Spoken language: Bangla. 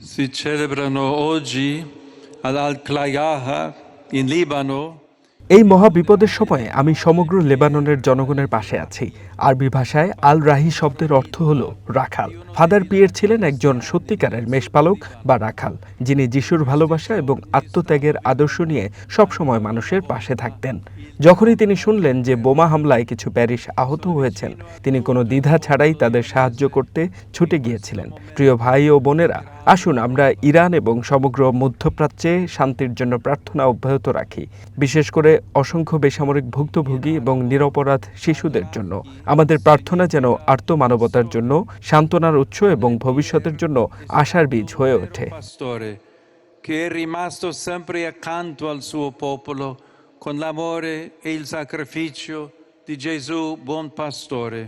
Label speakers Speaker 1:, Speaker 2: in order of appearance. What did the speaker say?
Speaker 1: Si celebrano oggi ad Al-Klayaha in Libano
Speaker 2: এই মহা বিপদের সময়ে আমি সমগ্র লেবাননের জনগণের পাশে আছি। আরবি ভাষায় আল রাহি শব্দের অর্থ হল রাখাল। ফাদার পিয়ের ছিলেন একজন সত্যিকারের মেষপালক বা রাখাল, যিনি যিশুর ভালোবাসা এবং আত্মত্যাগের আদর্শ নিয়ে সবসময় মানুষের পাশে থাকতেন। যখনই তিনি শুনলেন যে বোমা হামলায় কিছু প্যারিশ আহত হয়েছেন, তিনি কোনো দ্বিধা ছাড়াই তাদের সাহায্য করতে ছুটে গিয়েছিলেন। প্রিয় ভাই ও বোনেরা, আসুন আমরা ইরান এবং সমগ্র মধ্যপ্রাচ্যে শান্তির জন্য প্রার্থনা অব্যাহত রাখি, বিশেষ করে অসংখ্য বেসামরিক ভুক্তভোগী এবং নিরপরাধ শিশুদের জন্য। আমাদের প্রার্থনা যেন আর্ত মানবতার জন্য সান্ত্বনার উৎস এবং ভবিষ্যতের জন্য আশার বীজ হয়ে ওঠে।
Speaker 1: pastore che è rimasto sempre accanto al suo popolo con l'amore e il sacrificio di Gesù buon pastore.